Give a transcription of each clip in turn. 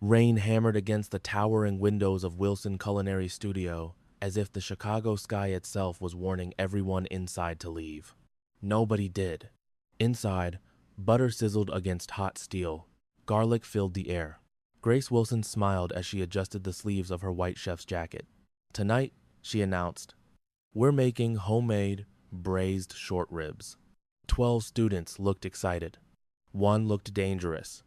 Rain hammered against the towering windows of Wilson Culinary Studio as if the Chicago sky itself was warning everyone inside to leave. Nobody did. Inside, butter sizzled against hot steel. Garlic filled the air. Grace Wilson smiled as she adjusted the sleeves of her white chef's jacket. Tonight, she announced, "We're making homemade, braised short ribs." 12 students looked excited. One looked dangerous.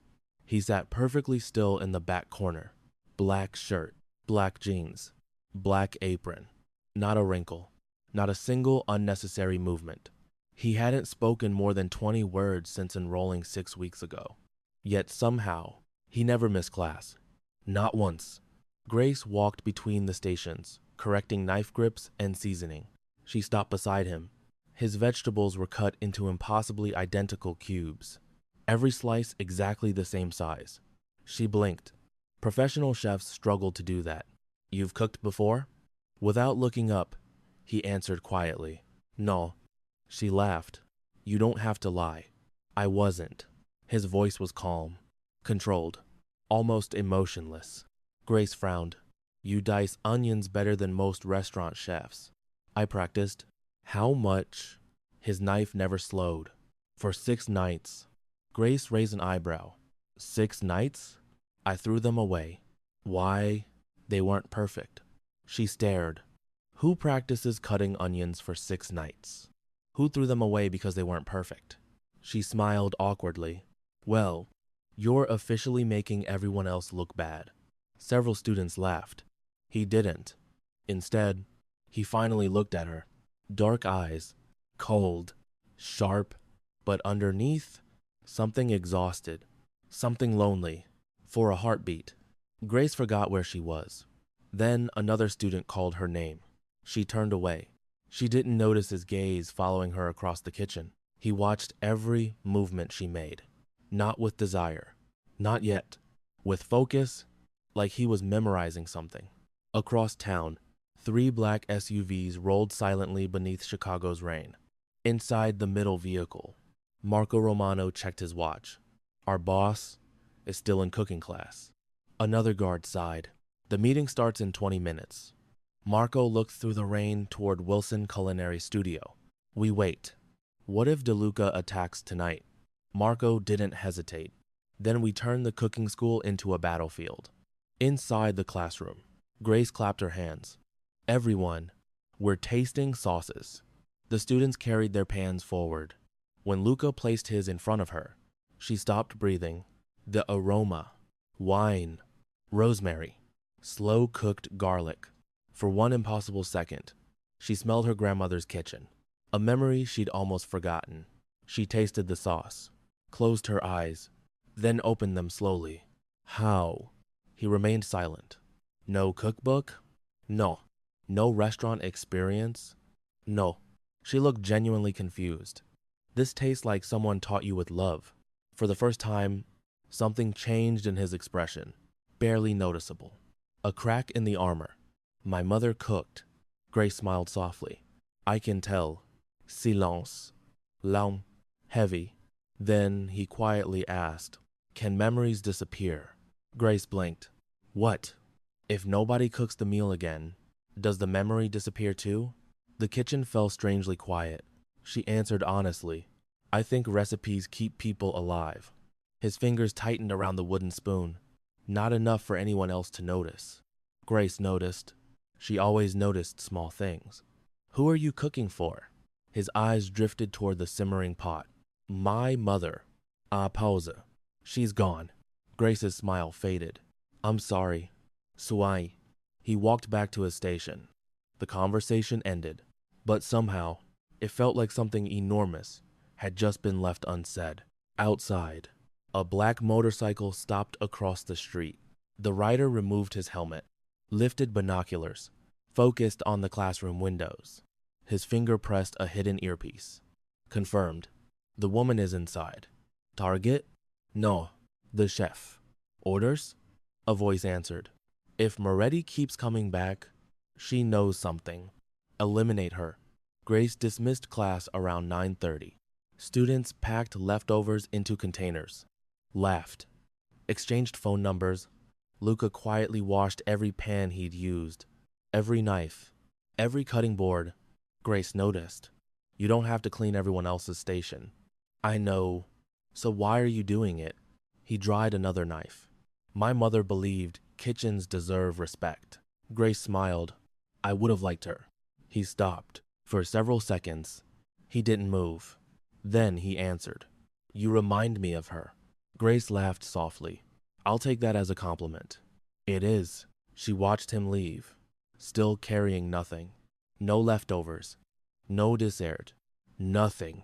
He sat perfectly still in the back corner. Black shirt, black jeans, black apron. Not a wrinkle. Not a single unnecessary movement. He hadn't spoken more than 20 words since enrolling 6 weeks ago. Yet somehow, he never missed class. Not once. Grace walked between the stations, correcting knife grips and seasoning. She stopped beside him. His vegetables were cut into impossibly identical cubes. Every slice exactly the same size. She blinked. Professional chefs struggled to do that. "You've cooked before?" Without looking up, he answered quietly, "No." She laughed. "You don't have to lie." "I wasn't." His voice was calm, controlled, almost emotionless. Grace frowned. "You dice onions better than most restaurant chefs." "I practiced." "How much?" His knife never slowed. "For 6 nights." Grace raised an eyebrow. 6 nights? "I threw them away." "Why?" "They weren't perfect." She stared. Who practices cutting onions for 6 nights? Who threw them away because they weren't perfect? She smiled awkwardly. "Well, you're officially making everyone else look bad." Several students laughed. He didn't. Instead, he finally looked at her. Dark eyes, cold, sharp, but underneath, something exhausted, something lonely. For a heartbeat, Grace forgot where she was. Then another student called her name. She turned away. She didn't notice his gaze following her across the kitchen. He watched every movement she made. Not with desire. Not yet. With focus, like he was memorizing something. Across town, 3 black SUVs rolled silently beneath Chicago's rain. Inside the middle vehicle, Marco Romano checked his watch. "Our boss is still in cooking class." Another guard sighed. "The meeting starts in 20 minutes. Marco looked through the rain toward Wilson Culinary Studio. "We wait. What if DeLuca attacks tonight?" Marco didn't hesitate. "Then we turn the cooking school into a battlefield." Inside the classroom, Grace clapped her hands. "Everyone, we're tasting sauces." The students carried their pans forward. When Luca placed his in front of her, she stopped breathing. The aroma, wine, rosemary, slow-cooked garlic. For one impossible second, she smelled her grandmother's kitchen, a memory she'd almost forgotten. She tasted the sauce, closed her eyes, then opened them slowly. "How?" He remained silent. "No cookbook?" "No." "No restaurant experience?" "No." She looked genuinely confused. "This tastes like someone taught you with love." For the first time, something changed in his expression, barely noticeable. A crack in the armor. "My mother cooked." Grace smiled softly. "I can tell." Silence. Long. Heavy. Then he quietly asked, "Can memories disappear?" Grace blinked. "What? If nobody cooks the meal again, does the memory disappear too?" The kitchen fell strangely quiet. She answered honestly, "I think recipes keep people alive." His fingers tightened around the wooden spoon. Not enough for anyone else to notice. Grace noticed. She always noticed small things. "Who are you cooking for?" His eyes drifted toward the simmering pot. "My mother." Pause. "She's gone." Grace's smile faded. "I'm sorry." "Suai." He walked back to his station. The conversation ended, but somehow, it felt like something enormous had just been left unsaid. Outside, a black motorcycle stopped across the street. The rider removed his helmet, lifted binoculars, focused on the classroom windows. His finger pressed a hidden earpiece. "Confirmed. The woman is inside." "Target?" "No, the chef." "Orders?" A voice answered. "If Moretti keeps coming back, she knows something. Eliminate her." Grace dismissed class around 9:30. Students packed leftovers into containers, laughed, exchanged phone numbers, Luca quietly washed every pan he'd used, every knife, every cutting board. Grace noticed. You don't have to clean everyone else's station. I know. So why are you doing it? He dried another knife. My mother believed kitchens deserve respect. Grace smiled. I would have liked her. He stopped. For several seconds, he didn't move. Then he answered. You remind me of her. Grace laughed softly. I'll take that as a compliment. It is. She watched him leave, still carrying nothing. No leftovers. No dessert. Nothing.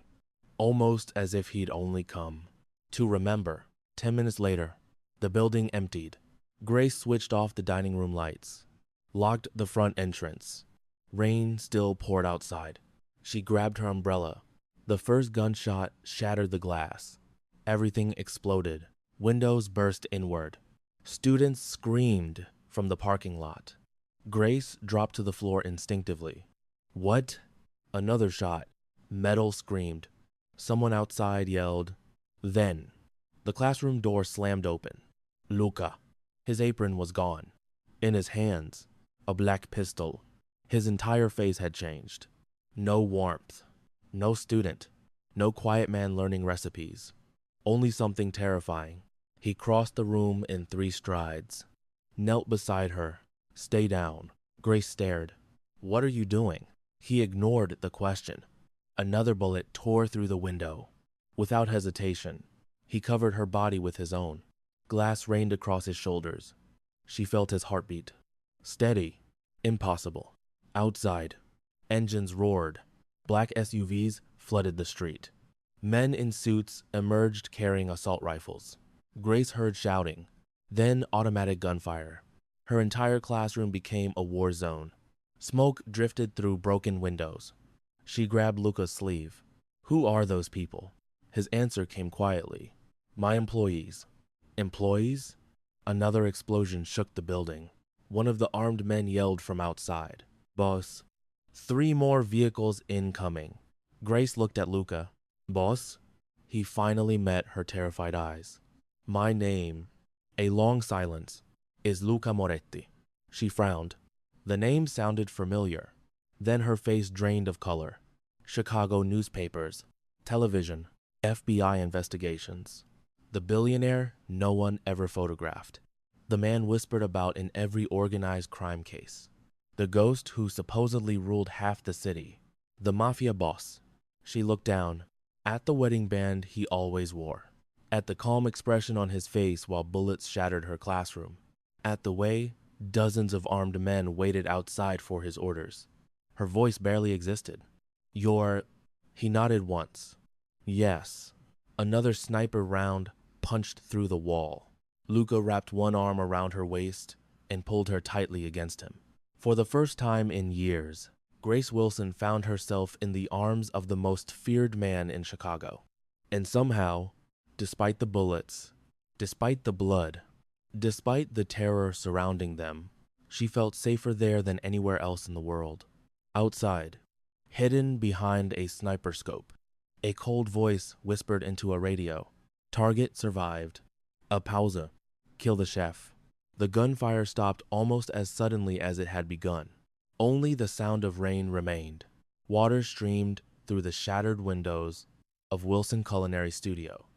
Almost as if he'd only come to remember. 10 minutes later, the building emptied. Grace switched off the dining room lights, locked the front entrance. Rain still poured outside. She grabbed her umbrella. The first gunshot shattered the glass. Everything exploded. Windows burst inward. Students screamed from the parking lot. Grace dropped to the floor instinctively. What? Another shot. Metal screamed. Someone outside yelled. Then, the classroom door slammed open. Luca. His apron was gone. In his hands, a black pistol. His entire face had changed. No warmth. No student. No quiet man learning recipes. Only something terrifying. He crossed the room in 3 strides. Knelt beside her. Stay down. Grace stared. What are you doing? He ignored the question. Another bullet tore through the window. Without hesitation, he covered her body with his own. Glass rained across his shoulders. She felt his heartbeat. Steady. Impossible. Outside, engines roared. Black SUVs flooded the street. Men in suits emerged carrying assault rifles. Grace heard shouting, then automatic gunfire. Her entire classroom became a war zone. Smoke drifted through broken windows. She grabbed Luca's sleeve. Who are those people? His answer came quietly. My employees. Employees? Another explosion shook the building. One of the armed men yelled from outside. Boss. 3 more vehicles incoming. Grace looked at Luca. Boss? He finally met her terrified eyes. My name, a long silence, is Luca Moretti. She frowned. The name sounded familiar. Then her face drained of color. Chicago newspapers, television, FBI investigations. The billionaire no one ever photographed. The man whispered about in every organized crime case. The ghost who supposedly ruled half the city. The mafia boss. She looked down, at the wedding band he always wore. At the calm expression on his face while bullets shattered her classroom. At the way dozens of armed men waited outside for his orders. Her voice barely existed. He nodded once. Yes. Another sniper round punched through the wall. Luca wrapped one arm around her waist and pulled her tightly against him. For the first time in years, Grace Wilson found herself in the arms of the most feared man in Chicago. And somehow, despite the bullets, despite the blood, despite the terror surrounding them, she felt safer there than anywhere else in the world. Outside, hidden behind a sniper scope, a cold voice whispered into a radio. Target survived. A pause. Kill the chef. The gunfire stopped almost as suddenly as it had begun. Only the sound of rain remained. Water streamed through the shattered windows of Wilson Culinary Studio,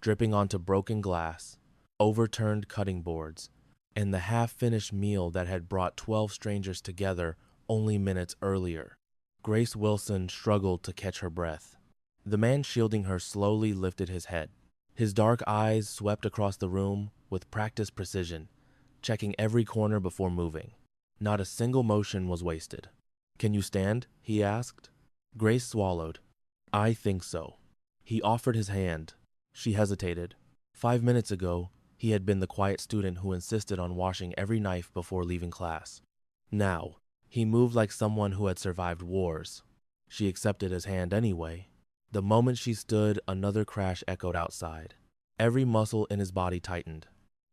dripping onto broken glass, overturned cutting boards, and the half-finished meal that had brought 12 strangers together only minutes earlier. Grace Wilson struggled to catch her breath. The man shielding her slowly lifted his head. His dark eyes swept across the room with practiced precision, checking every corner before moving. Not a single motion was wasted. Can you stand? He asked. Grace swallowed. I think so. He offered his hand. She hesitated. 5 minutes ago, he had been the quiet student who insisted on washing every knife before leaving class. Now, he moved like someone who had survived wars. She accepted his hand anyway. The moment she stood, another crash echoed outside. Every muscle in his body tightened.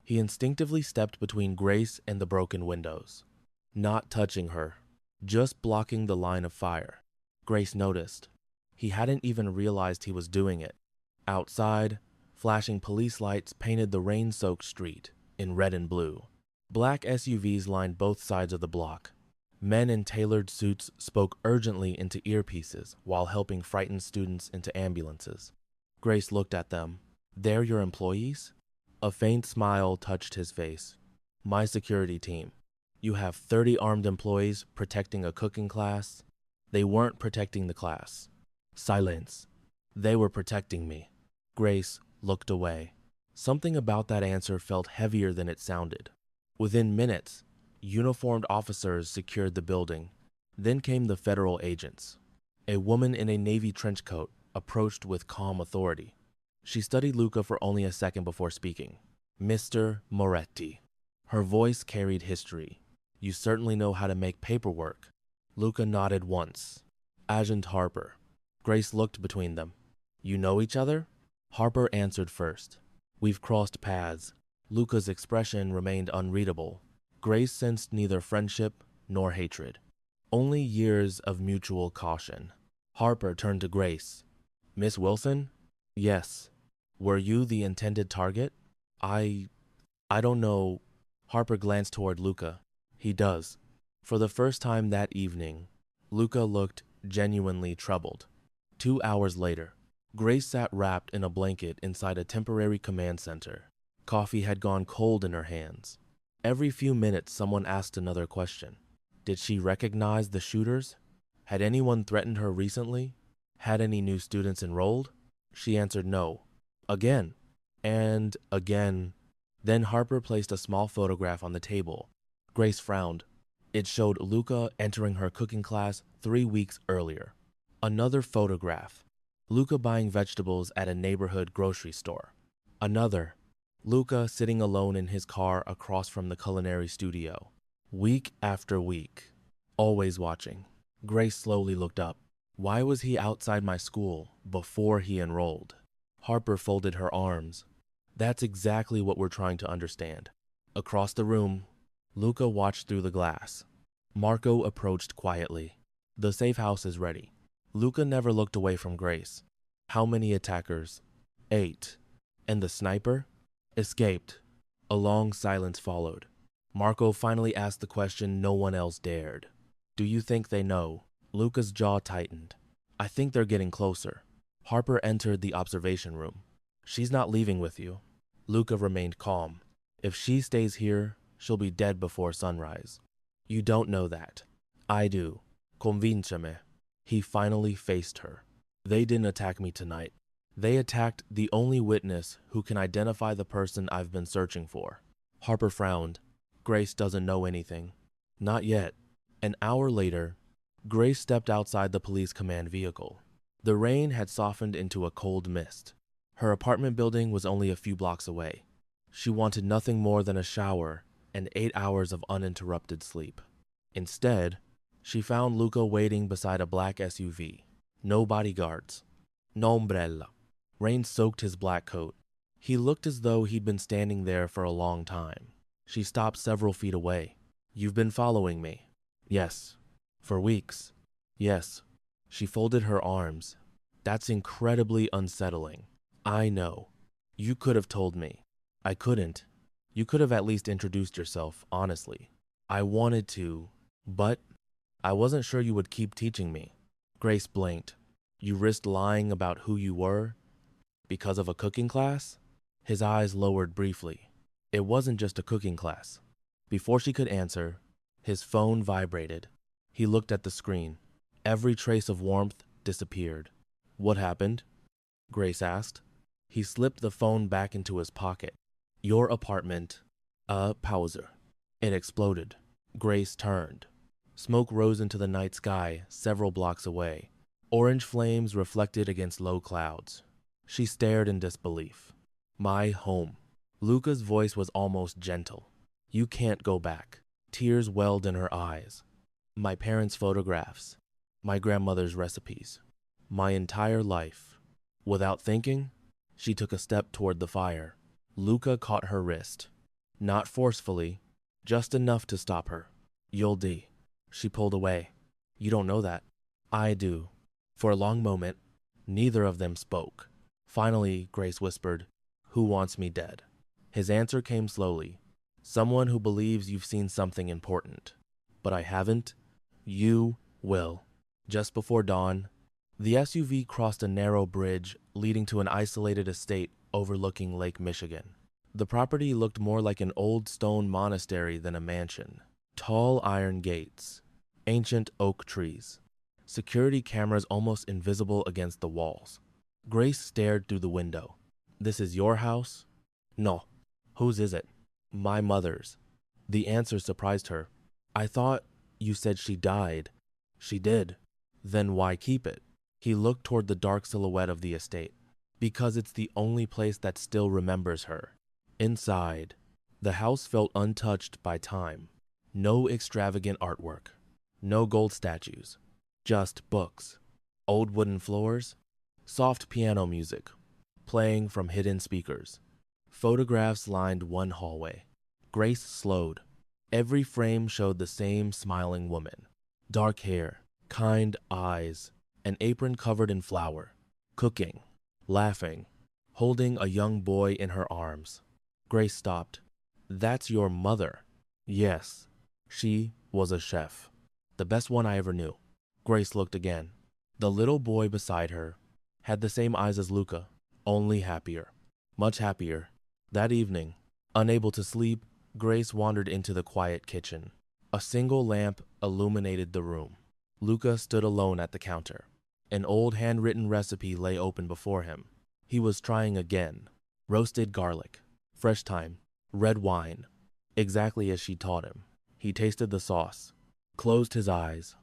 He instinctively stepped between Grace and the broken windows. Not touching her, just blocking the line of fire. Grace noticed. He hadn't even realized he was doing it. Outside, flashing police lights painted the rain-soaked street in red and blue. Black SUVs lined both sides of the block. Men in tailored suits spoke urgently into earpieces while helping frightened students into ambulances. Grace looked at them. "They're your employees?" A faint smile touched his face. "My security team. You have 30 armed employees protecting a cooking class." "They weren't protecting the class." Silence. "They were protecting me." Grace looked away. Something about that answer felt heavier than it sounded. Within minutes, uniformed officers secured the building. Then came the federal agents. A woman in a navy trench coat approached with calm authority. She studied Luca for only a second before speaking. "Mr. Moretti." Her voice carried history. "You certainly know how to make paperwork." Luca nodded once. "Agent Harper." Grace looked between them. "You know each other?" Harper answered first. "We've crossed paths." Luca's expression remained unreadable. Grace sensed neither friendship nor hatred, only years of mutual caution. Harper turned to Grace. "Miss Wilson?" "Yes." "Were you the intended target?" I don't know." Harper glanced toward Luca. "He does." For the first time that evening, Luca looked genuinely troubled. 2 hours later, Grace sat wrapped in a blanket inside a temporary command center. Coffee had gone cold in her hands. Every few minutes, someone asked another question. Did she recognize the shooters? Had anyone threatened her recently? Had any new students enrolled? She answered no. Again. And again. Then Harper placed a small photograph on the table. Grace frowned. It showed Luca entering her cooking class 3 weeks earlier. Another photograph. Luca buying vegetables at a neighborhood grocery store. Another. Luca sitting alone in his car across from the culinary studio. Week after week. Always watching. Grace slowly looked up. Why was he outside my school before he enrolled? Harper folded her arms. That's exactly what we're trying to understand. Across the room, Luca watched through the glass. Marco approached quietly. The safe house is ready. Luca never looked away from Grace. How many attackers? 8. And the sniper? Escaped. A long silence followed. Marco finally asked the question no one else dared. Do you think they know? Luca's jaw tightened. I think they're getting closer. Harper entered the observation room. She's not leaving with you. Luca remained calm. If she stays here, she'll be dead before sunrise. You don't know that. I do. Convinceme. He finally faced her. They didn't attack me tonight. They attacked the only witness who can identify the person I've been searching for. Harper frowned. Grace doesn't know anything. Not yet. An hour later, Grace stepped outside the police command vehicle. The rain had softened into a cold mist. Her apartment building was only a few blocks away. She wanted nothing more than a shower and 8 hours of uninterrupted sleep. Instead, she found Luca waiting beside a black SUV. No bodyguards. No umbrella. Rain soaked his black coat. He looked as though he'd been standing there for a long time. She stopped several feet away. You've been following me? Yes. For weeks? Yes. She folded her arms. That's incredibly unsettling. I know. You could have told me. I couldn't. You could have at least introduced yourself, honestly. I wanted to, but I wasn't sure you would keep teaching me. Grace blinked. You risked lying about who you were? Because of a cooking class? His eyes lowered briefly. It wasn't just a cooking class. Before she could answer, his phone vibrated. He looked at the screen. Every trace of warmth disappeared. What happened? Grace asked. He slipped the phone back into his pocket. Your apartment. Pauser. It exploded. Grace turned. Smoke rose into the night sky several blocks away. Orange flames reflected against low clouds. She stared in disbelief. My home. Luca's voice was almost gentle. You can't go back. Tears welled in her eyes. My parents' photographs. My grandmother's recipes. My entire life. Without thinking, she took a step toward the fire. Luca caught her wrist. Not forcefully, just enough to stop her. You'll die. She pulled away. You don't know that. I do. For a long moment, neither of them spoke. Finally, Grace whispered, Who wants me dead? His answer came slowly. Someone who believes you've seen something important. But I haven't. You will. Just before dawn, the SUV crossed a narrow bridge leading to an isolated estate overlooking Lake Michigan. The property looked more like an old stone monastery than a mansion. Tall iron gates, ancient oak trees, security cameras almost invisible against the walls. Grace stared through the window. This is your house? No. Whose is it? My mother's. The answer surprised her. I thought you said she died. She did. Then why keep it? He looked toward the dark silhouette of the estate. Because it's the only place that still remembers her. Inside, the house felt untouched by time. No extravagant artwork. No gold statues. Just books. Old wooden floors. Soft piano music. Playing from hidden speakers. Photographs lined one hallway. Grace slowed. Every frame showed the same smiling woman. Dark hair, kind eyes, an apron covered in flour. Cooking, laughing, holding a young boy in her arms. Grace stopped. That's your mother. Yes, she was a chef. The best one I ever knew. Grace looked again. The little boy beside her had the same eyes as Luca, only happier. Much happier. That evening, unable to sleep, Grace wandered into the quiet kitchen. A single lamp illuminated the room. Luca stood alone at the counter. An old handwritten recipe lay open before him. He was trying again. Roasted garlic, fresh thyme, red wine, exactly as she taught him. He tasted the sauce, closed his eyes,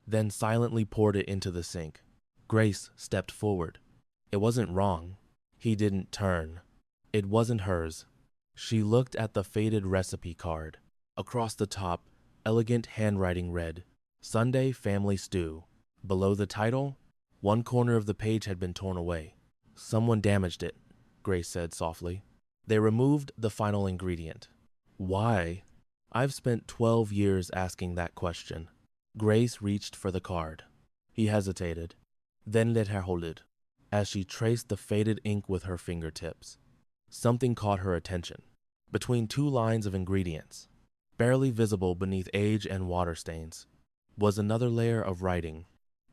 then silently poured it into the sink. Grace stepped forward. It wasn't wrong. He didn't turn. It wasn't hers. She looked at the faded recipe card. Across the top, elegant handwriting read, Sunday Family Stew. Below the title, one corner of the page had been torn away. Someone damaged it, Grace said softly. They removed the final ingredient. Why? I've spent 12 years asking that question. Grace reached for the card. He hesitated, then let her hold it. As she traced the faded ink with her fingertips, something caught her attention. Between two lines of ingredients, barely visible beneath age and water stains, was another layer of writing.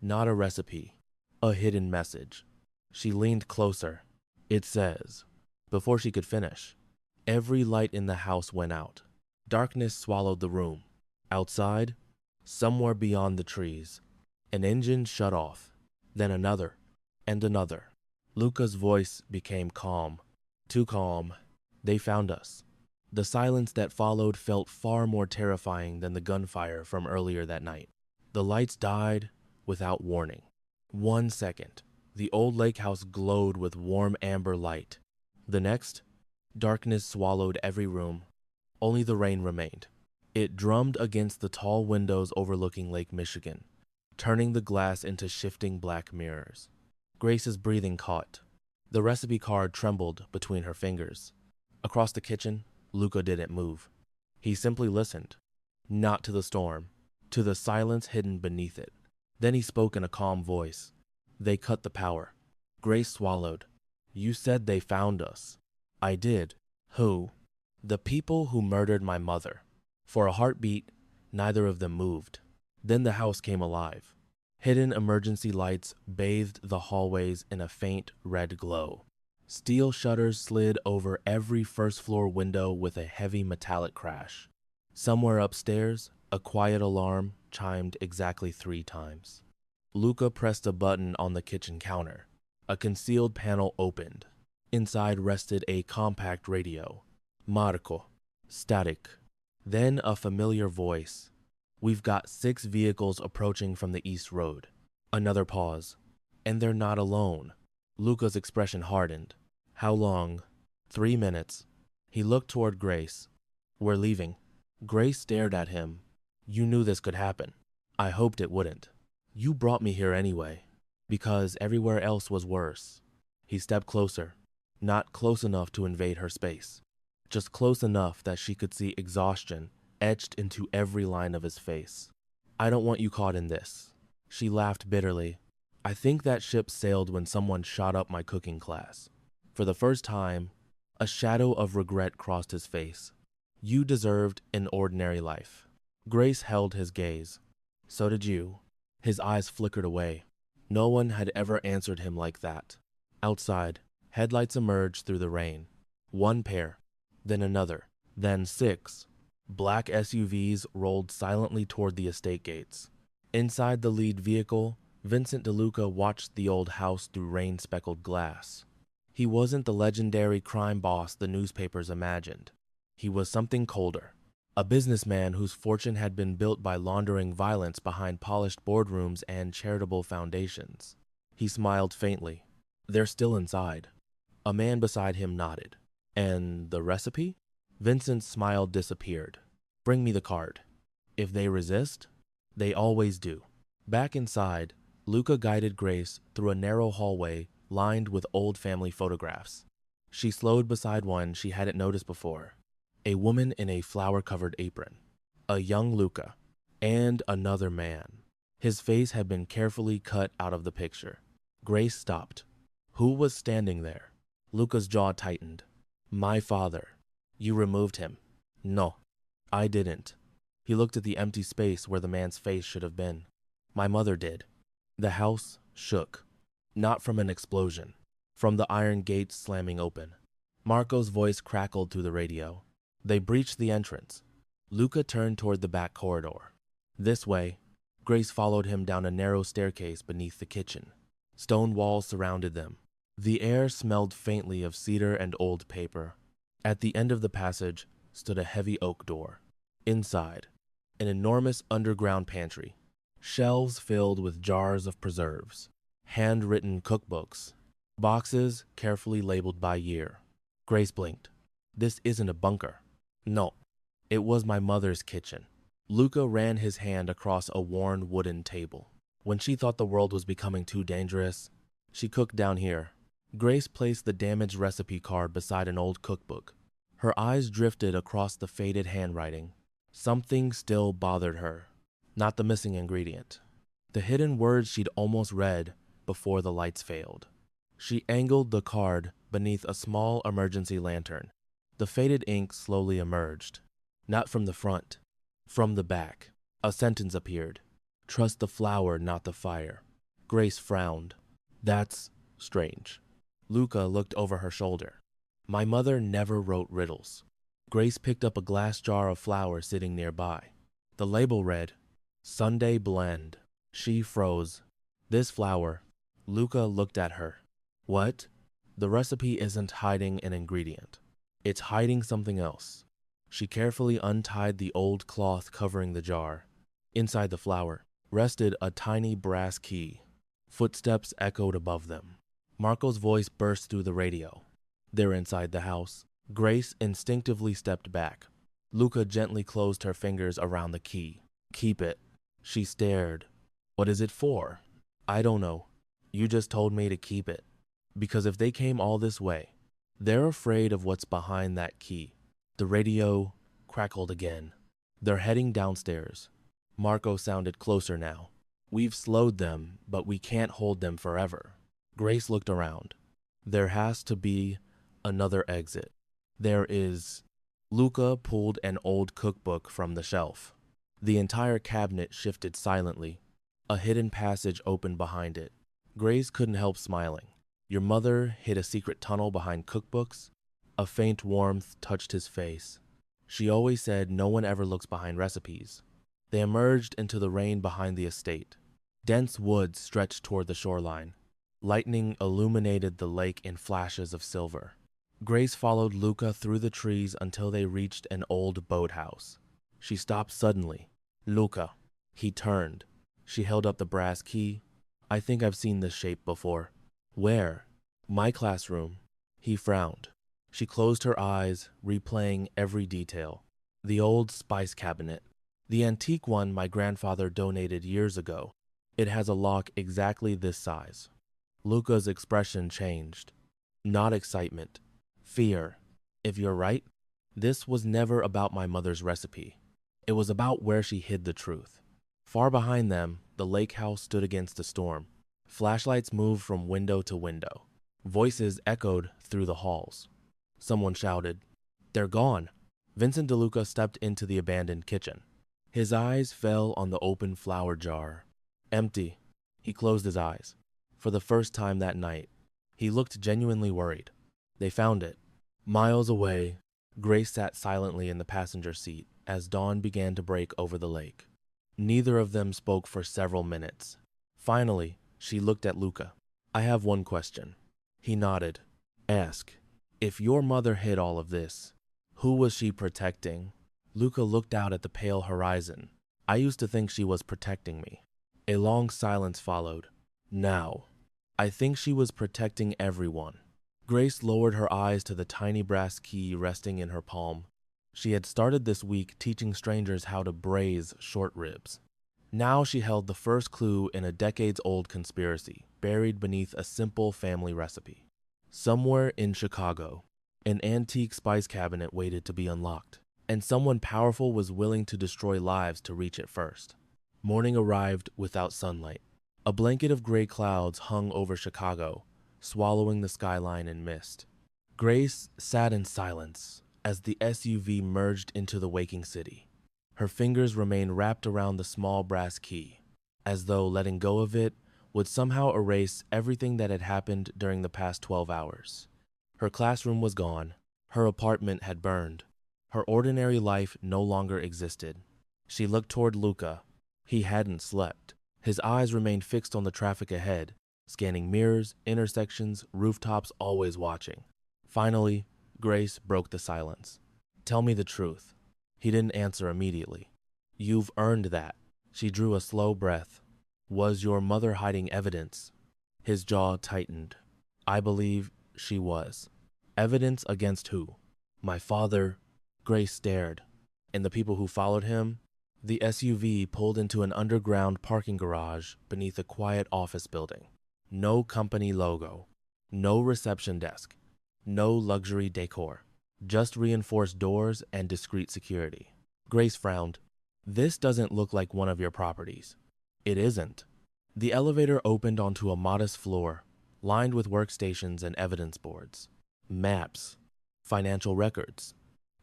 Not a recipe, a hidden message. She leaned closer. It says, before she could finish, every light in the house went out. Darkness swallowed the room. Outside, somewhere beyond the trees, an engine shut off, then another, and another. Luca's voice became calm. Too calm. They found us. The silence that followed felt far more terrifying than the gunfire from earlier that night. The lights died without warning. 1 second, the old lake house glowed with warm amber light. The next, darkness swallowed every room. Only the rain remained. It drummed against the tall windows overlooking Lake Michigan, turning the glass into shifting black mirrors. Grace's breathing caught. The recipe card trembled between her fingers. Across the kitchen, Luca didn't move. He simply listened, not to the storm, to the silence hidden beneath it. Then he spoke in a calm voice. They cut the power. Grace swallowed. You said they found us. I did. Who? The people who murdered my mother. For a heartbeat, neither of them moved. Then the house came alive. Hidden emergency lights bathed the hallways in a faint red glow. Steel shutters slid over every first-floor window with a heavy metallic crash. Somewhere upstairs, a quiet alarm chimed exactly 3 times. Luca pressed a button on the kitchen counter. A concealed panel opened. Inside rested a compact radio. Marco. Static. Then a familiar voice. We've got 6 vehicles approaching from the east road. Another pause. And they're not alone. Luca's expression hardened. How long? 3 minutes. He looked toward Grace. We're leaving. Grace stared at him. You knew this could happen. I hoped it wouldn't. You brought me here anyway, because everywhere else was worse. He stepped closer, not close enough to invade her space, just close enough that she could see exhaustion etched into every line of his face. I don't want you caught in this. She laughed bitterly. I think that ship sailed when someone shot up my cooking class. For the first time, a shadow of regret crossed his face. You deserved an ordinary life. Grace held his gaze. So did you. His eyes flickered away. No one had ever answered him like that. Outside, headlights emerged through the rain. One pair, then another, then 6. Black SUVs rolled silently toward the estate gates. Inside the lead vehicle, Vincent DeLuca watched the old house through rain-speckled glass. He wasn't the legendary crime boss the newspapers imagined. He was something colder. A businessman whose fortune had been built by laundering violence behind polished boardrooms and charitable foundations. He smiled faintly. They're still inside. A man beside him nodded. And the recipe? Vincent's smile disappeared. Bring me the card. If they resist, they always do. Back inside, Luca guided Grace through a narrow hallway lined with old family photographs. She slowed beside one she hadn't noticed before. A woman in a flower-covered apron. A young Luca. And another man. His face had been carefully cut out of the picture. Grace stopped. Who was standing there? Luca's jaw tightened. My father. You removed him. No, I didn't. He looked at the empty space where the man's face should have been. My mother did. The house shook. Not from an explosion. From the iron gates slamming open. Marco's voice crackled through the radio. They breached the entrance. Luca turned toward the back corridor. This way. Grace followed him down a narrow staircase beneath the kitchen. Stone walls surrounded them. The air smelled faintly of cedar and old paper. At the end of the passage stood a heavy oak door. Inside, an enormous underground pantry. Shelves filled with jars of preserves. Handwritten cookbooks. Boxes carefully labeled by year. Grace blinked. This isn't a bunker. No, it was my mother's kitchen. Luca ran his hand across a worn wooden table. When she thought the world was becoming too dangerous, she cooked down here. Grace placed the damaged recipe card beside an old cookbook. Her eyes drifted across the faded handwriting. Something still bothered her. Not the missing ingredient. The hidden words she'd almost read before the lights failed. She angled the card beneath a small emergency lantern. The faded ink slowly emerged. Not from the front. From the back. A sentence appeared. Trust the flower, not the fire. Grace frowned. That's strange. Luca looked over her shoulder. My mother never wrote riddles. Grace picked up a glass jar of flour sitting nearby. The label read, Sunday Blend. She froze. This flour. Luca looked at her. What? The recipe isn't hiding an ingredient. It's hiding something else. She carefully untied the old cloth covering the jar. Inside the flour rested a tiny brass key. Footsteps echoed above them. Marco's voice burst through the radio. They're inside the house. Grace instinctively stepped back. Luca gently closed her fingers around the key. Keep it. She stared. What is it for? I don't know. You just told me to keep it. Because if they came all this way, they're afraid of what's behind that key. The radio crackled again. They're heading downstairs. Marco sounded closer now. We've slowed them, but we can't hold them forever. Grace looked around. There has to be another exit. There is. Luca pulled an old cookbook from the shelf. The entire cabinet shifted silently. A hidden passage opened behind it. Grace couldn't help smiling. Your mother hid a secret tunnel behind cookbooks? A faint warmth touched his face. She always said no one ever looks behind recipes. They emerged into the rain behind the estate. Dense woods stretched toward the shoreline. Lightning illuminated the lake in flashes of silver. Grace followed Luca through the trees until they reached an old boathouse. She stopped suddenly. Luca. He turned. She held up the brass key. I think I've seen this shape before. Where? My classroom. He frowned. She closed her eyes, replaying every detail. The old spice cabinet. The antique one my grandfather donated years ago. It has a lock exactly this size. Luca's expression changed. Not excitement. Fear. If you're right, this was never about my mother's recipe. It was about where she hid the truth. Far behind them, the lake house stood against the storm. Flashlights moved from window to window. Voices echoed through the halls. Someone shouted, They're gone. Vincent DeLuca stepped into the abandoned kitchen. His eyes fell on the open flour jar. Empty. He closed his eyes. For the first time that night, he looked genuinely worried. They found it. Miles away, Grace sat silently in the passenger seat as dawn began to break over the lake. Neither of them spoke for several minutes. Finally, she looked at Luca. I have one question. He nodded. Ask, if your mother hid all of this, who was she protecting? Luca looked out at the pale horizon. I used to think she was protecting me. A long silence followed. Now, I think she was protecting everyone. Grace lowered her eyes to the tiny brass key resting in her palm. She had started this week teaching strangers how to braise short ribs. Now she held the first clue in a decades-old conspiracy, buried beneath a simple family recipe. Somewhere in Chicago, an antique spice cabinet waited to be unlocked, and someone powerful was willing to destroy lives to reach it first. Morning arrived without sunlight. A blanket of gray clouds hung over Chicago, swallowing the skyline in mist. Grace sat in silence as the SUV merged into the waking city. Her fingers remained wrapped around the small brass key, as though letting go of it would somehow erase everything that had happened during the past 12 hours. Her classroom was gone. Her apartment had burned. Her ordinary life no longer existed. She looked toward Luca. He hadn't slept. His eyes remained fixed on the traffic ahead, scanning mirrors, intersections, rooftops, always watching. Finally, Grace broke the silence. Tell me the truth. He didn't answer immediately. You've earned that. She drew a slow breath. Was your mother hiding evidence? His jaw tightened. I believe she was. Evidence against who? My father. Grace stared. And the people who followed him? The SUV pulled into an underground parking garage beneath a quiet office building. No company logo. No reception desk. No luxury decor. Just reinforced doors and discreet security. Grace frowned. This doesn't look like one of your properties. It isn't. The elevator opened onto a modest floor, lined with workstations and evidence boards. Maps. Financial records.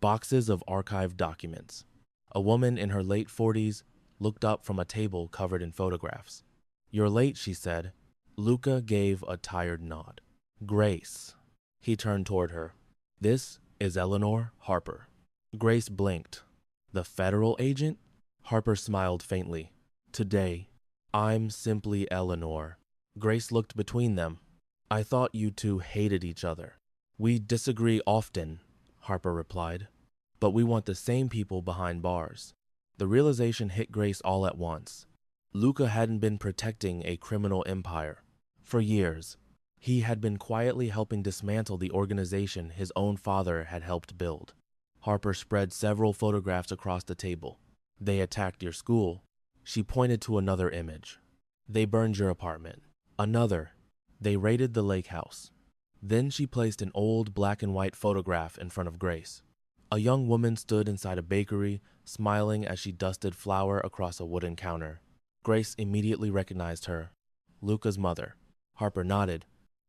Boxes of archived documents. A woman in her late 40s looked up from a table covered in photographs. You're late, she said. Luca gave a tired nod. Grace. He turned toward her. This is Eleanor Harper. Grace blinked. The federal agent? Harper smiled faintly. Today, I'm simply Eleanor. Grace looked between them. I thought you two hated each other. We disagree often, Harper replied. But we want the same people behind bars. The realization hit Grace all at once. Luca hadn't been protecting a criminal empire. For years, he had been quietly helping dismantle the organization his own father had helped build. Harper spread several photographs across the table. They attacked your school. She pointed to another image. They burned your apartment. Another. They raided the lake house. Then she placed an old black and white photograph in front of Grace. A young woman stood inside a bakery, smiling as she dusted flour across a wooden counter. Grace immediately recognized her. Luca's mother. Harper nodded.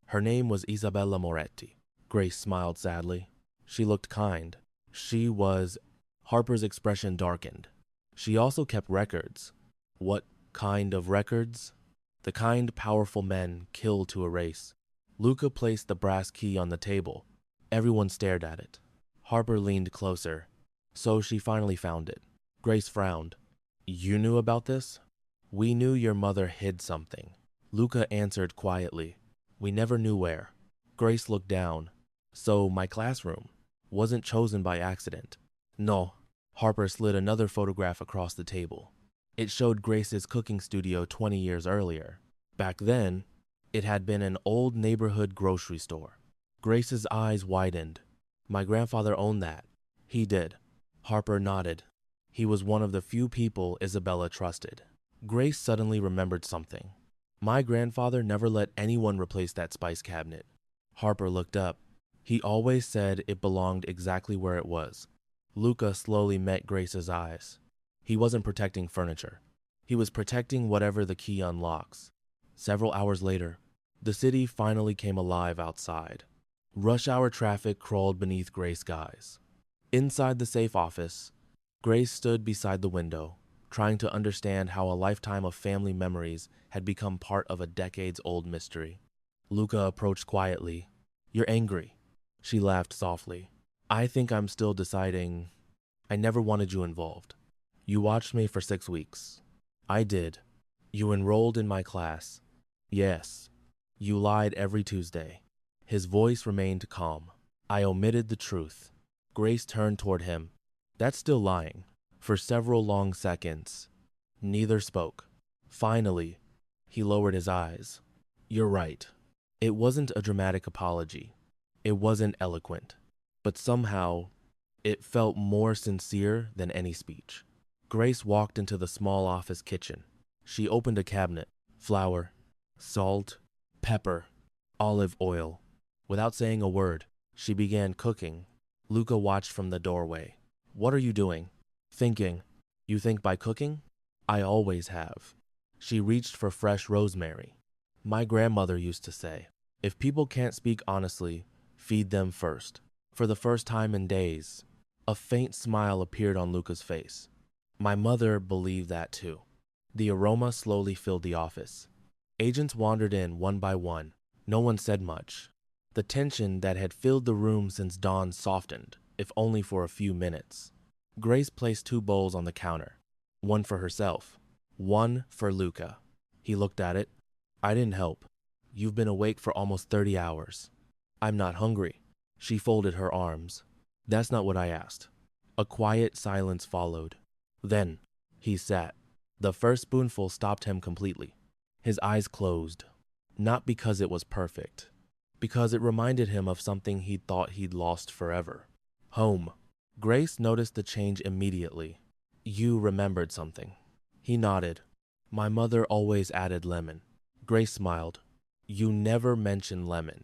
Her name was Isabella Moretti. Grace smiled sadly. She looked kind. She was... Harper's expression darkened. She also kept records. What kind of records? The kind powerful men kill to erase. Luca placed the brass key on the table. Everyone stared at it. Harper leaned closer. So she finally found it. Grace frowned. You knew about this? We knew your mother hid something. Luca answered quietly. We never knew where. Grace looked down. So my classroom wasn't chosen by accident. No. Harper slid another photograph across the table. It showed Grace's cooking studio 20 years earlier. Back then, it had been an old neighborhood grocery store. Grace's eyes widened. My grandfather owned that. He did. Harper nodded. He was one of the few people Isabella trusted. Grace suddenly remembered something. My grandfather never let anyone replace that spice cabinet. Harper looked up. He always said it belonged exactly where it was. Luca slowly met Grace's eyes. He wasn't protecting furniture. He was protecting whatever the key unlocks. Several hours later, the city finally came alive outside. Rush hour traffic crawled beneath gray skies. Inside the safe office, Grace stood beside the window, trying to understand how a lifetime of family memories had become part of a decades-old mystery. Luca approached quietly. "You're angry." She laughed softly. "I think I'm still deciding. I never wanted you involved. You watched me for 6 weeks. I did. You enrolled in my class. Yes. You lied every Tuesday." His voice remained calm. "I omitted the truth." Grace turned toward him. "That's still lying." For several long seconds, neither spoke. Finally, he lowered his eyes. "You're right. It wasn't a dramatic apology. It wasn't eloquent. But somehow, it felt more sincere than any speech." Grace walked into the small office kitchen. She opened a cabinet. Flour, salt, pepper, olive oil. Without saying a word, she began cooking. Luca watched from the doorway. "What are you doing?" "Thinking." "You think by cooking?" "I always have." She reached for fresh rosemary. "My grandmother used to say, if people can't speak honestly, feed them first." For the first time in days, a faint smile appeared on Luca's face. "My mother believed that too." The aroma slowly filled the office. Agents wandered in one by one. No one said much. The tension that had filled the room since dawn softened, if only for a few minutes. Grace placed 2 bowls on the counter, one for herself, one for Luca. He looked at it. "I didn't help. You've been awake for almost 30 hours. I'm not hungry." She folded her arms. "That's not what I asked." A quiet silence followed. Then, he sat. The first spoonful stopped him completely. His eyes closed. Not because it was perfect, because it reminded him of something he'd thought he'd lost forever. Home. Grace noticed the change immediately. "You remembered something." He nodded. "My mother always added lemon." Grace smiled. "You never mentioned lemon."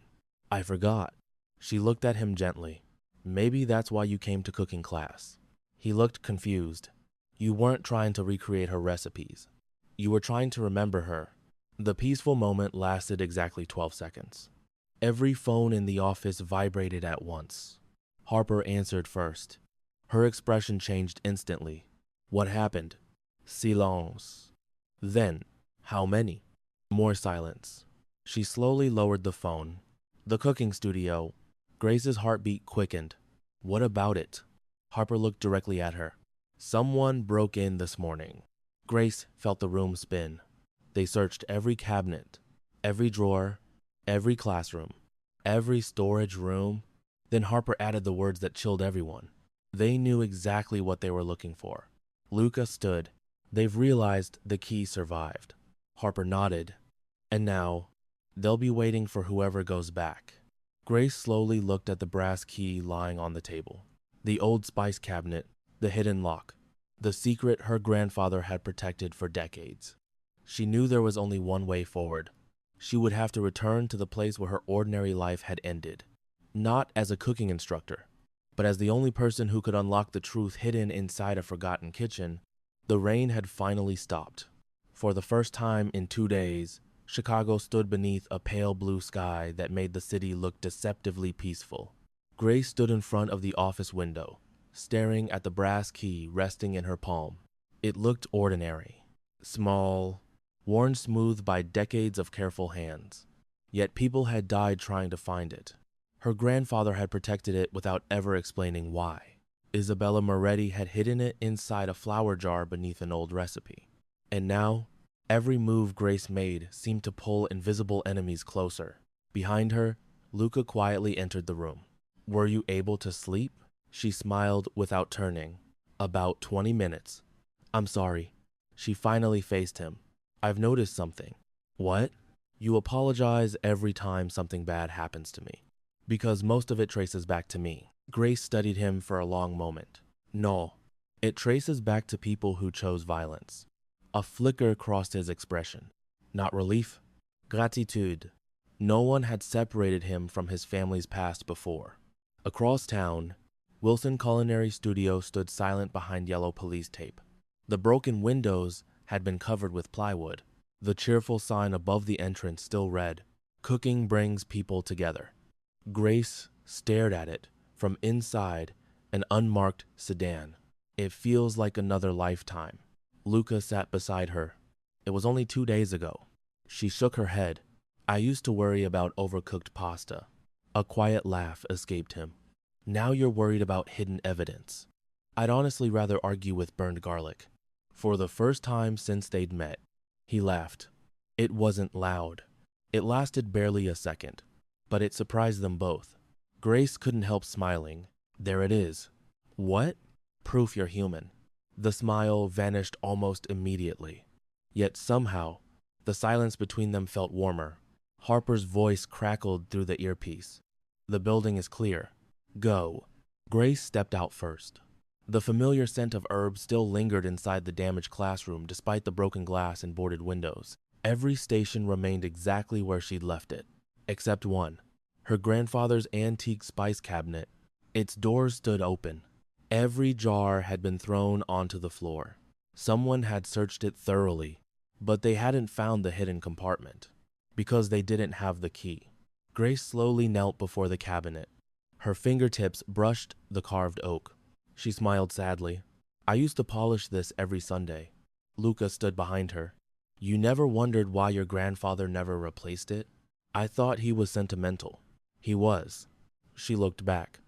"I forgot." She looked at him gently. "Maybe that's why you came to cooking class." He looked confused. "You weren't trying to recreate her recipes. You were trying to remember her." The peaceful moment lasted exactly 12 seconds. Every phone in the office vibrated at once. Harper answered first. Her expression changed instantly. "What happened?" Silence. Then, "How many?" More silence. She slowly lowered the phone. "The cooking studio." Grace's heartbeat quickened. "What about it?" Harper looked directly at her. "Someone broke in this morning." Grace felt the room spin. They searched every cabinet, every drawer, every classroom, every storage room. Then Harper added the words that chilled everyone. They knew exactly what they were looking for. Luca stood. "They've realized the key survived." Harper nodded. "And now, they'll be waiting for whoever goes back." Grace slowly looked at the brass key lying on the table. The old spice cabinet, the hidden lock, the secret her grandfather had protected for decades. She knew there was only one way forward. She would have to return to the place where her ordinary life had ended. Not as a cooking instructor, but as the only person who could unlock the truth hidden inside a forgotten kitchen. The rain had finally stopped. For the first time in 2 days, Chicago stood beneath a pale blue sky that made the city look deceptively peaceful. Grace stood in front of the office window, staring at the brass key resting in her palm. It looked ordinary, small, worn smooth by decades of careful hands. Yet people had died trying to find it. Her grandfather had protected it without ever explaining why. Isabella Moretti had hidden it inside a flour jar beneath an old recipe. And now, every move Grace made seemed to pull invisible enemies closer. Behind her, Luca quietly entered the room. "Were you able to sleep?" She smiled without turning. "About 20 minutes. "I'm sorry." She finally faced him. "I've noticed something." "What?" "You apologize every time something bad happens to me. Because most of it traces back to me." Grace studied him for a long moment. "No, it traces back to people who chose violence." A flicker crossed his expression. Not relief, gratitude. No one had separated him from his family's past before. Across town, Wilson Culinary Studio stood silent behind yellow police tape. The broken windows had been covered with plywood. The cheerful sign above the entrance still read, "Cooking brings people together." Grace stared at it from inside An unmarked sedan. It feels like another lifetime. Luca sat beside her. It was only 2 days ago. She shook her head. I used to worry about overcooked pasta. A quiet laugh escaped him. Now you're worried about hidden evidence. I'd honestly rather argue with burned garlic. For the first time since they'd met, he laughed. It wasn't loud. It lasted barely a second, but it surprised them both. Grace couldn't help smiling. There it is. What? Proof you're human. The smile vanished almost immediately. Yet somehow, the silence between them felt warmer. Harper's voice crackled through the earpiece. The building is clear. Go. Grace stepped out first. The familiar scent of herbs still lingered inside the damaged classroom despite the broken glass and boarded windows. Every station remained exactly where she'd left it, except one. Her grandfather's antique spice cabinet. Its doors stood open. Every jar had been thrown onto the floor. Someone had searched it thoroughly, but they hadn't found the hidden compartment, because they didn't have the key. Grace slowly knelt before the cabinet. Her fingertips brushed the carved oak. She smiled sadly. I used to polish this every Sunday. Luca stood behind her. You never wondered why your grandfather never replaced it? I thought he was sentimental. He was. She looked back,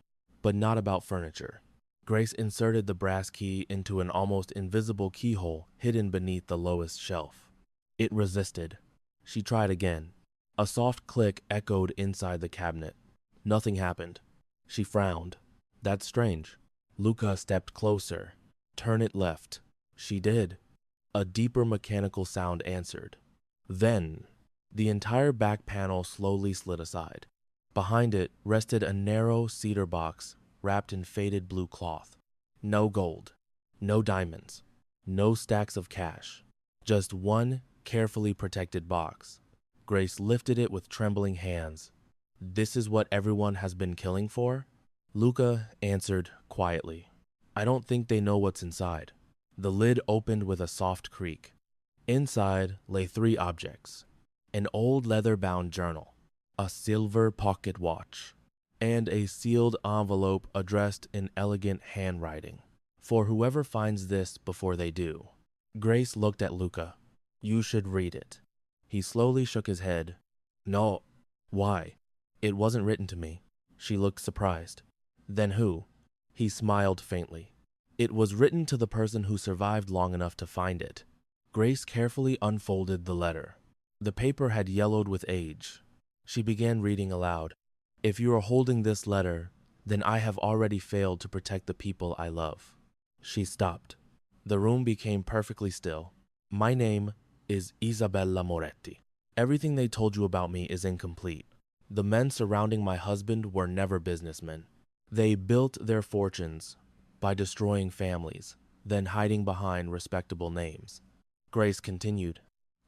but not about furniture. Grace inserted the brass key into an almost invisible keyhole hidden beneath the lowest shelf. It resisted. She tried again. A soft click echoed inside the cabinet. Nothing happened. She frowned. That's strange. Luca stepped closer. Turn it left. She did. A deeper mechanical sound answered. Then, the entire back panel slowly slid aside. Behind it rested a narrow cedar box wrapped in faded blue cloth. No gold, no diamonds, no stacks of cash. Just one carefully protected box. Grace lifted it with trembling hands. This is what everyone has been killing for? Luca answered quietly. I don't think they know what's inside. The lid opened with a soft creak. Inside lay 3 objects. An old leather-bound journal, a silver pocket watch, and a sealed envelope addressed in elegant handwriting. For whoever finds this before they do. Grace looked at Luca. You should read it. He slowly shook his head. No. Why? It wasn't written to me. She looked surprised. Then who? He smiled faintly. It was written to the person who survived long enough to find it. Grace carefully unfolded the letter. The paper had yellowed with age. She began reading aloud. If you are holding this letter, then I have already failed to protect the people I love. She stopped. The room became perfectly still. My name is Isabella Moretti. Everything they told you about me is incomplete. The men surrounding my husband were never businessmen. They built their fortunes by destroying families, then hiding behind respectable names. Grace continued.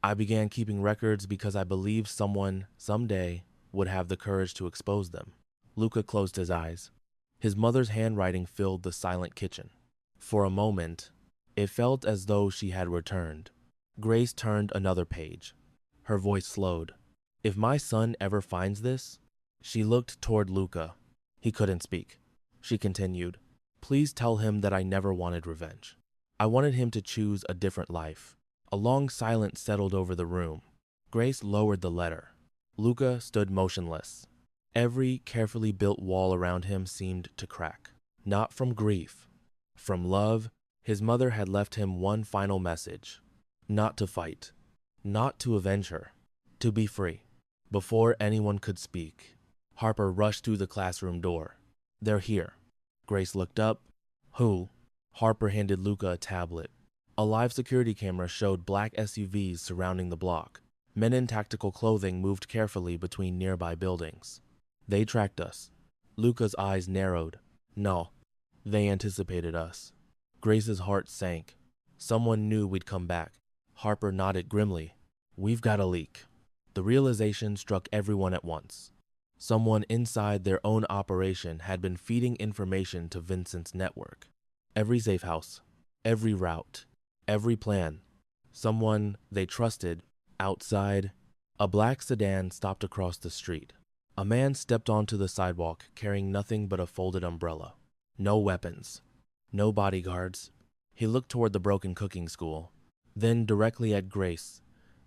I began keeping records because I believed someone, someday, would have the courage to expose them. Luca closed his eyes. His mother's handwriting filled the silent kitchen. For a moment, it felt as though she had returned. Grace turned another page. Her voice slowed. If my son ever finds this? She looked toward Luca. He couldn't speak. She continued. Please tell him that I never wanted revenge. I wanted him to choose a different life. A long silence settled over the room. Grace lowered the letter. Luca stood motionless. Every carefully built wall around him seemed to crack. Not from grief. From love, his mother had left him one final message. Not to fight. Not to avenge her. To be free. Before anyone could speak, Harper rushed through the classroom door. They're here. Grace looked up. Who? Harper handed Luca a tablet. A live security camera showed black SUVs surrounding the block. Men in tactical clothing moved carefully between nearby buildings. They tracked us. Luca's eyes narrowed. No, they anticipated us. Grace's heart sank. Someone knew we'd come back. Harper nodded grimly. We've got a leak. The realization struck everyone at once. Someone inside their own operation had been feeding information to Vincent's network. Every safe house, every route, every plan. Someone they trusted. Outside, a black sedan stopped across the street. A man stepped onto the sidewalk carrying nothing but a folded umbrella. No weapons. No bodyguards. He looked toward the broken cooking school, then directly at Grace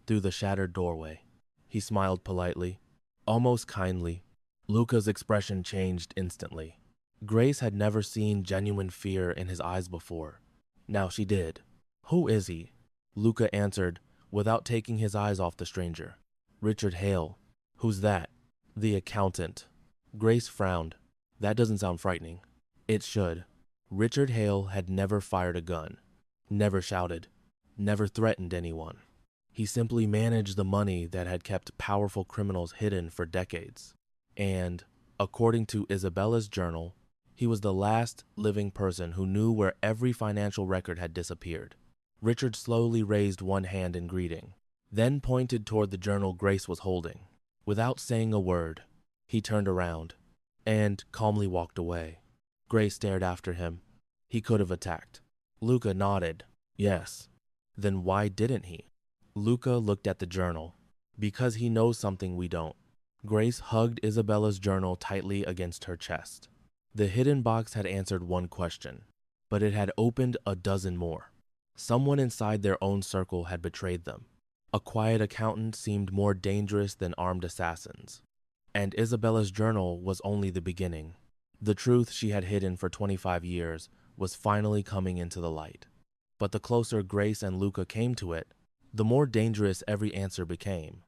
through the shattered doorway. He smiled politely, almost kindly. Luca's expression changed instantly. Grace had never seen genuine fear in his eyes before. Now she did. "Who is he?" Luca answered without taking his eyes off the stranger. "Richard Hale." "Who's that?" "The accountant." Grace frowned. "That doesn't sound frightening." "It should." Richard Hale had never fired a gun, never shouted, never threatened anyone. He simply managed the money that had kept powerful criminals hidden for decades. And, according to Isabella's journal, he was the last living person who knew where every financial record had disappeared. Richard slowly raised one hand in greeting, then pointed toward the journal Grace was holding. Without saying a word, he turned around and calmly walked away. Grace stared after him. He could have attacked. Luca nodded. "Yes." "Then why didn't he?" Luca looked at the journal. "Because he knows something we don't." Grace hugged Isabella's journal tightly against her chest. The hidden box had answered one question, but it had opened a dozen more. Someone inside their own circle had betrayed them. A quiet accountant seemed more dangerous than armed assassins. And Isabella's journal was only the beginning. The truth she had hidden for 25 years was finally coming into the light. But the closer Grace and Luca came to it, the more dangerous every answer became.